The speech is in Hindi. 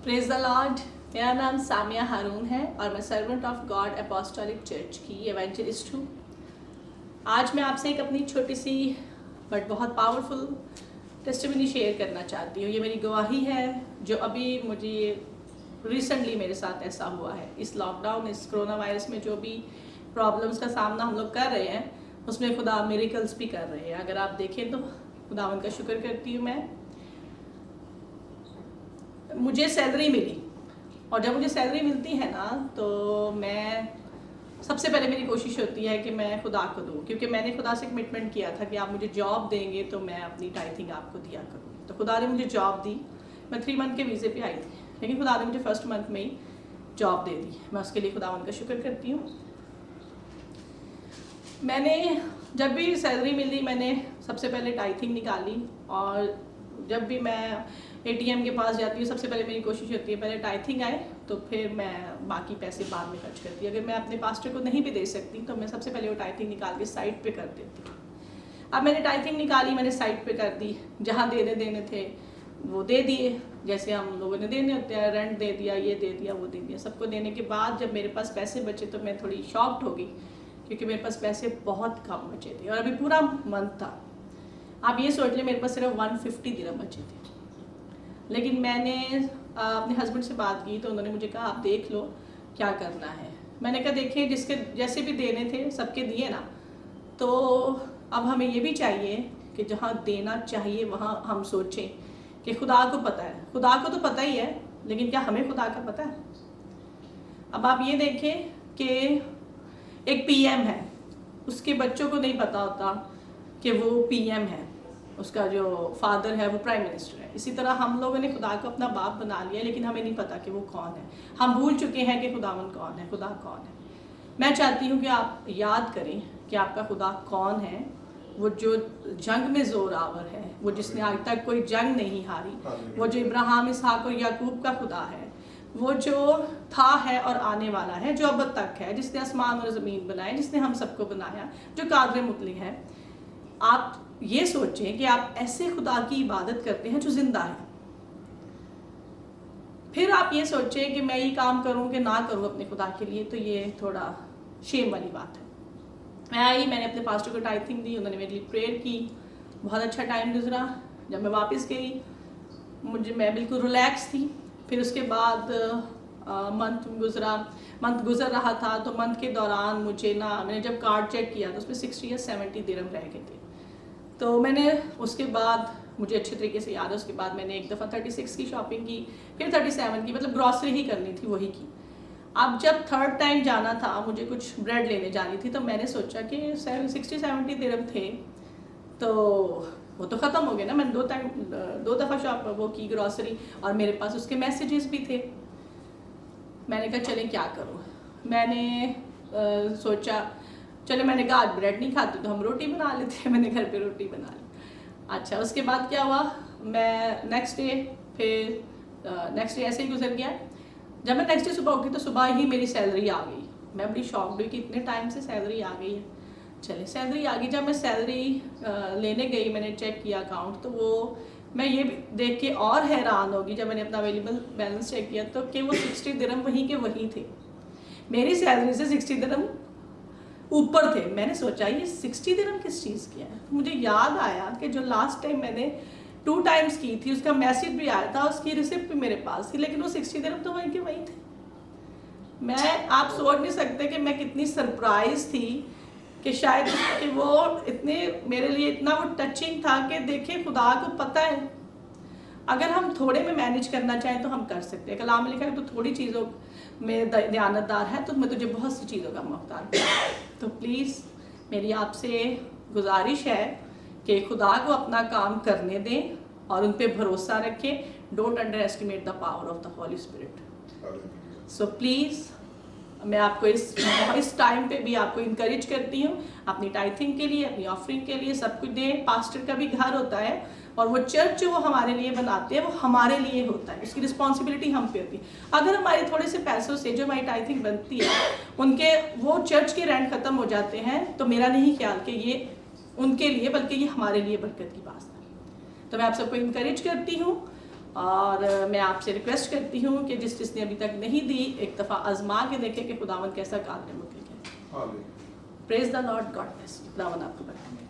Praise the Lord. मेरा नाम सामिया हारून है और मैं servant of God apostolic church की एवेंजलिस्ट हूँ। आज मैं आपसे एक अपनी छोटी सी बट बहुत पावरफुल टेस्टिमनी शेयर करना चाहती हूँ। ये मेरी गवाही है जो अभी मुझे रिसेंटली मेरे साथ ऐसा हुआ है। इस लॉकडाउन, इस कोरोना वायरस में जो भी प्रॉब्लम्स का सामना हम लोग कर रहे हैं, उसमें खुदा मिरेकल्स भी कर रहे हैं। अगर आप देखें तो खुदावंद का शुक्र करती हूँ मैं। मुझे सैलरी मिली और जब मुझे सैलरी मिलती है ना, तो मैं सबसे पहले मेरी कोशिश होती है कि मैं खुदा को दूँ, क्योंकि मैंने खुदा से कमिटमेंट किया था कि आप मुझे जॉब देंगे तो मैं अपनी टाइथिंग आपको दिया करूँ। तो खुदा ने मुझे जॉब दी। मैं 3 मंथ के वीज़े पे आई थी, लेकिन खुदा ने मुझे फर्स्ट मंथ में ही जॉब दे दी। मैं उसके लिए खुदावंद का शुक्र करती हूँ। मैंने जब भी सैलरी मिली, मैंने सबसे पहले टाइथिंग निकाली, और जब भी मैं ATM के पास जाती हूँ, सबसे पहले मेरी कोशिश होती है पहले टाइथिंग आए तो फिर मैं बाकी पैसे बाद में खर्च करती हूँ। अगर मैं अपने पास्टर को नहीं भी दे सकती तो मैं सबसे पहले वो टाइथिंग निकाल के साइड पे कर देती हूँ। अब मैंने टाइथिंग निकाली, मैंने साइड पे कर दी। जहाँ देने थे वो दे दिए, जैसे हम लोगों ने देने होते हैं, रेंट दे दिया, ये दे दिया, वो दे दिया। सबको देने के बाद जब मेरे पास पैसे बचे तो मैं थोड़ी शॉक्ड हो गई, क्योंकि मेरे पास पैसे बहुत कम बचे थे और अभी पूरा मंथ था। आप ये सोच लें, मेरे पास सिर्फ 150 दिरहम बचे थे। लेकिन मैंने अपने हस्बैंड से बात की तो उन्होंने मुझे कहा आप देख लो क्या करना है। मैंने कहा देखिए, जिसके जैसे भी देने थे सबके दिए ना, तो अब हमें ये भी चाहिए कि जहाँ देना चाहिए वहाँ हम सोचें कि खुदा को पता है। खुदा को तो पता ही है, लेकिन क्या हमें खुदा का पता है? अब आप ये देखें कि एक PM है, उसके बच्चों को नहीं पता होता कि वो PM है, उसका जो फादर है वो प्राइम मिनिस्टर है। इसी तरह हम लोगों ने खुदा को अपना बाप बना लिया, लेकिन हमें नहीं पता कि वो कौन है। हम भूल चुके हैं कि खुदावन कौन है, खुदा कौन है। मैं चाहती हूँ कि आप याद करें कि आपका खुदा कौन है। वो जो जंग में जोरावर है, वो जिसने आज तक कोई जंग नहीं हारी, वो जो इब्राहिम, इसहाक और याकूब का खुदा है, वो जो था है और आने वाला है, जो अब तक है, जिसने आसमान और ज़मीन बनाए, जिसने हम सबको बनाया, जो कादर मुतली है। आप ये सोचें कि आप ऐसे खुदा की इबादत करते हैं जो जिंदा है। फिर आप ये सोचें कि मैं ये काम करूं कि ना करूं अपने खुदा के लिए, तो ये थोड़ा शेम वाली बात है। मैं आई, मैंने अपने पास्टर को टाइथिंग दी, उन्होंने मेरे लिए प्रेयर की। बहुत अच्छा टाइम गुजरा। जब मैं वापस गई, मैं बिल्कुल रिलैक्स थी। फिर उसके बाद मंथ गुजर रहा था, तो मंथ के दौरान मुझे ना, मैंने जब कार्ड चेक किया तो उसमें 60 या 70 दिरहम रह गए थे। तो मैंने उसके बाद, मुझे अच्छे तरीके से याद है, उसके बाद मैंने एक दफ़ा 36 की शॉपिंग की, फिर 37 की, मतलब ग्रॉसरी ही करनी थी, वही की। अब जब थर्ड टाइम जाना था, मुझे कुछ ब्रेड लेने जानी थी, तो मैंने सोचा कि 60-70 दिरहम थे तो वो तो ख़त्म हो गए ना। मैंने 2 दफ़ा शॉप वो की ग्रॉसरी, और मेरे पास उसके मैसेजेस भी थे। मैंने कहा चले क्या करूँ। मैंने सोचा, चलो, मैंने कहा आज ब्रेड नहीं खाती तो हम रोटी बना लेते हैं। मैंने घर पे रोटी बना ली। अच्छा, उसके बाद क्या हुआ, मैं नेक्स्ट डे ऐसे ही गुजर गया। जब मैं नेक्स्ट डे सुबह उठी तो सुबह ही मेरी सैलरी आ गई। मैं बड़ी शॉक्ड हुई कि इतने टाइम से सैलरी आ गई है। चले, सैलरी आ गई। जब मैं सैलरी लेने गई, मैंने चेक किया अकाउंट, तो वो मैं ये देख के और हैरान होगी, जब मैंने अपना अवेलेबल बैलेंस चेक किया तो कि वो 60 दिरहम वहीं के वहीं थे। मेरी सैलरी से 60 दिरहम ऊपर थे। मैंने सोचा ये 60 दिरहम किस चीज़ की है। मुझे याद आया कि जो लास्ट टाइम मैंने 2 टाइम्स की थी, उसका मैसेज भी आया था, उसकी रिसिप्ट भी मेरे पास थी, लेकिन वो 60 दिरहम तो वहीं के वहीं थे। आप सोच नहीं सकते कि मैं कितनी सरप्राइज थी कि शायद कि वो इतने मेरे लिए इतना वो टचिंग था कि देखिए, खुदा को पता है, अगर हम थोड़े में मैनेज करना चाहें तो हम कर सकते हैं। कलाम में लिखा है तो थोड़ी चीज़ों में दयानतदार है तो मैं तुझे बहुत सी चीज़ों का मुख्तार हूं। तो प्लीज़ मेरी आपसे गुजारिश है कि खुदा को अपना काम करने दें और उन पर भरोसा रखें। Don't underestimate the power of the holy spirit. So please मैं आपको इस टाइम पे भी आपको इनकरेज करती हूँ, अपनी टाइथिंग के लिए, अपनी ऑफरिंग के लिए सब कुछ दें। पास्टर का भी घर होता है, और वो चर्च जो वो हमारे लिए बनाते हैं वो हमारे लिए होता है, उसकी रिस्पॉन्सिबिलिटी हम पे होती है। अगर हमारे थोड़े से पैसों से जो हमारी टाइथिंग बनती है, उनके वो चर्च के रेंट ख़त्म हो जाते हैं, तो मेरा नहीं ख्याल कि ये उनके लिए, बल्कि ये हमारे लिए बरकत की बात है। तो मैं आप सबको इनकरेज करती हूँ और मैं आपसे रिक्वेस्ट करती हूँ कि जिसने अभी तक नहीं दी, एक दफ़ा आजमा के देखें कि खुदावन कैसा काबिल मुतलक है। Praise the Lord, God bless. खुदावन आपको बरकत दे।